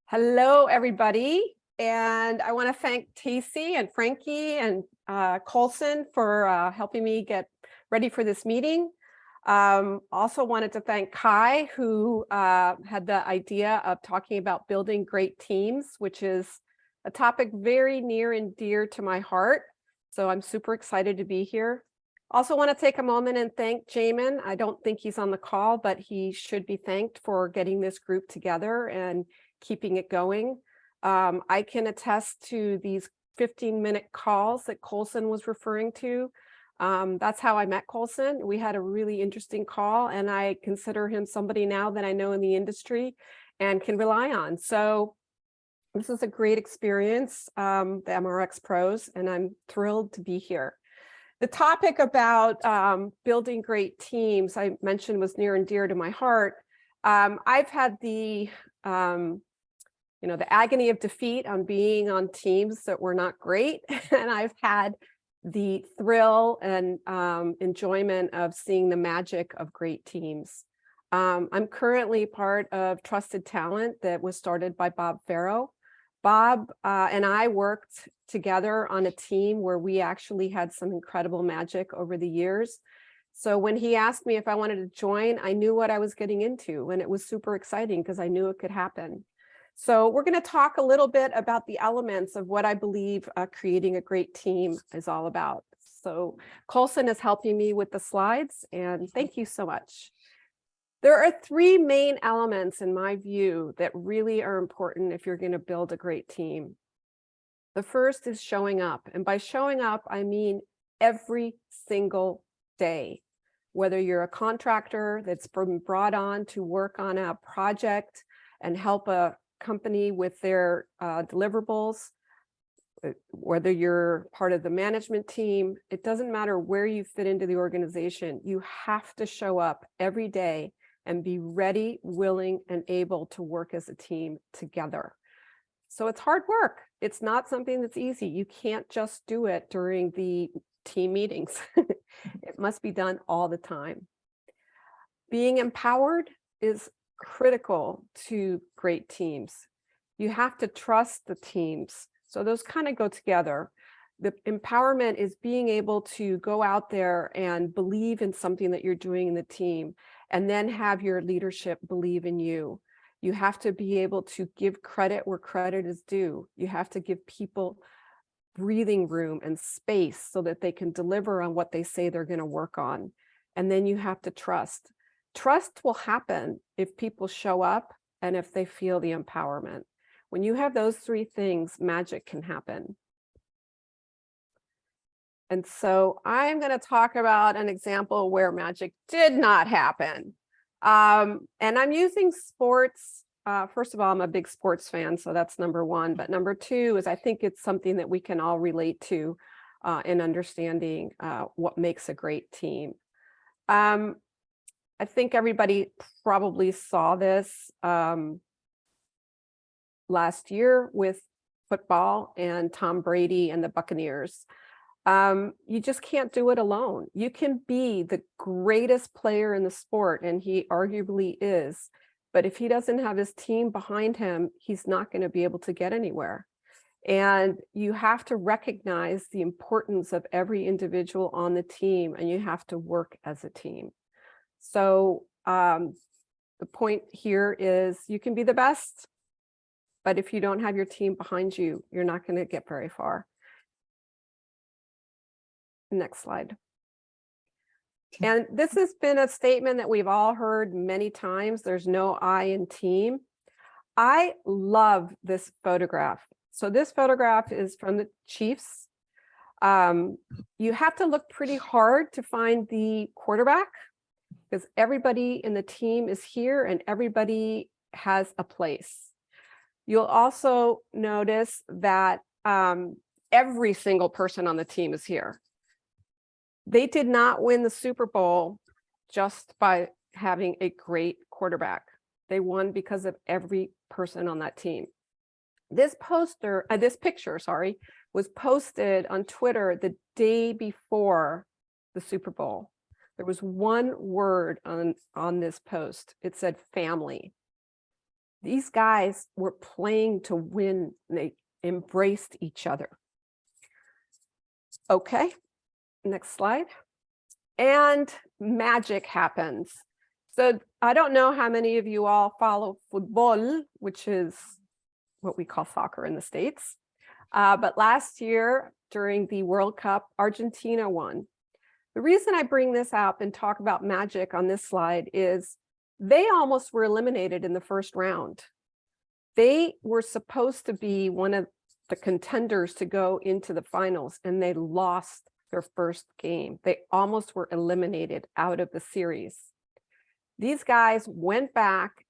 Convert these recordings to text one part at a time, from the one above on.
Hello, everybody. And I want to thank Tacey and Frankie and Colson for helping me get ready for this meeting. Also wanted to thank Kai, who had the idea of talking about building great teams, which is a topic very near and dear to my heart. So I'm super excited to be here. Also want to take a moment and thank Jamin. I don't think he's on the call, but he should be thanked for getting this group together and keeping it going. I can attest to these 15-minute calls that Colson was referring to. That's how I met Colson. We had a really interesting call, and I consider him somebody now that I know in the industry and can rely on. So this is a great experience, the MRxPros, and I'm thrilled to be here. The topic about building great teams I mentioned was near and dear to my heart. I've had the the agony of defeat on being on teams that were not great. And I've had the thrill and enjoyment of seeing the magic of great teams. I'm currently part of Trusted Talent that was started by Bob Farrow. Bob and I worked together on a team where we actually had some incredible magic over the years. So when he asked me if I wanted to join, I knew what I was getting into, and it was super exciting because I knew it could happen. So we're going to talk a little bit about the elements of what I believe creating a great team is all about. So Colson is helping me with the slides, and thank you so much. There are three main elements in my view that really are important if you're going to build a great team. The first is showing up. And by showing up, I mean every single day. Whether you're a contractor that's been brought on to work on a project and help a company with their deliverables, whether you're part of the management team, it doesn't matter where you fit into the organization, you have to show up every day and be ready, willing, and able to work as a team together. So it's hard work. It's not something that's easy. You can't just do it during the team meetings. It must be done all the time. Being empowered is critical to great teams. You have to trust the teams. So those kind of go together. The empowerment is being able to go out there and believe in something that you're doing in the team, and then have your leadership believe in you. You have to be able to give credit where credit is due. You have to give people breathing room and space so that they can deliver on what they say they're going to work on. And then you have to trust. Trust will happen if people show up and if they feel the empowerment. When you have those three things, magic can happen. And so I'm going to talk about an example where magic did not happen. And I'm using sports. First of all, I'm a big sports fan, so that's number one. But number two is I think it's something that we can all relate to in understanding what makes a great team. I think everybody probably saw this last year with football and Tom Brady and the Buccaneers. You just can't do it alone. You can be the greatest player in the sport, and he arguably is, but if he doesn't have his team behind him, he's not going to be able to get anywhere. And you have to recognize the importance of every individual on the team, and you have to work as a team. So the point here is you can be the best, but if you don't have your team behind you, you're not going to get very far. Next slide. And this has been a statement that we've all heard many times. There's no I in team. I love this photograph. So this photograph is from the Chiefs. You have to look pretty hard to find the quarterback because everybody in the team is here and everybody has a place. You'll also notice that every single person on the team is here. They did not win the Super Bowl just by having a great quarterback. They won because of every person on that team. This picture, was posted on Twitter the day before the Super Bowl. There was one word on this post. It said family. These guys were playing to win. They embraced each other. Okay, next slide. And magic happens. So I don't know how many of you all follow football, which is what we call soccer in the States. But last year during the World Cup, Argentina won. The reason I bring this up and talk about magic on this slide is they almost were eliminated in the first round. They were supposed to be one of the contenders to go into the finals, and they lost their first game. They almost were eliminated out of the series. These guys went back,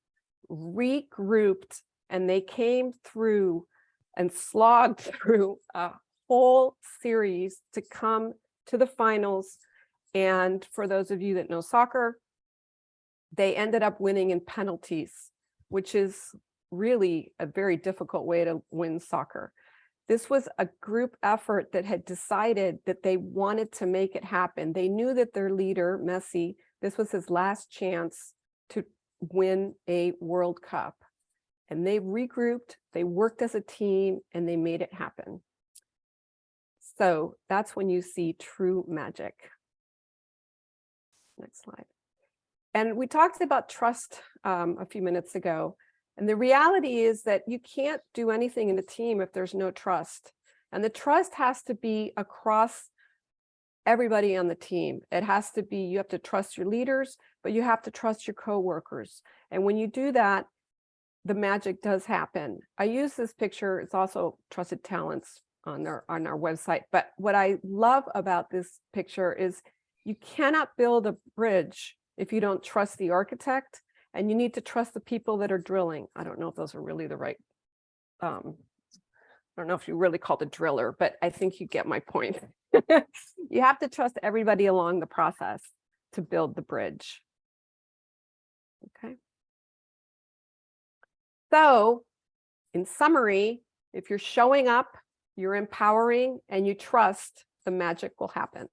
regrouped, and they came through and slogged through a whole series to come to the finals. And for those of you that know soccer, they ended up winning in penalties, which is really a very difficult way to win soccer. This was a group effort that had decided that they wanted to make it happen. They knew that their leader, Messi, this was his last chance to win a World Cup. And they regrouped, they worked as a team, and they made it happen. So that's when you see true magic. Next slide. And we talked about trust a few minutes ago. And the reality is that you can't do anything in a team if there's no trust. And the trust has to be across everybody on the team. It has to be, you have to trust your leaders, but you have to trust your coworkers. And when you do that, the magic does happen. I use this picture, it's also Trusted Talents on our website. But what I love about this picture is you cannot build a bridge if you don't trust the architect, and you need to trust the people that are drilling. I don't know if those are really the right, I don't know if you really call it a driller, but I think you get my point. You have to trust everybody along the process to build the bridge. Okay. So in summary, if you're showing up, you're empowering, and you trust, the magic will happen.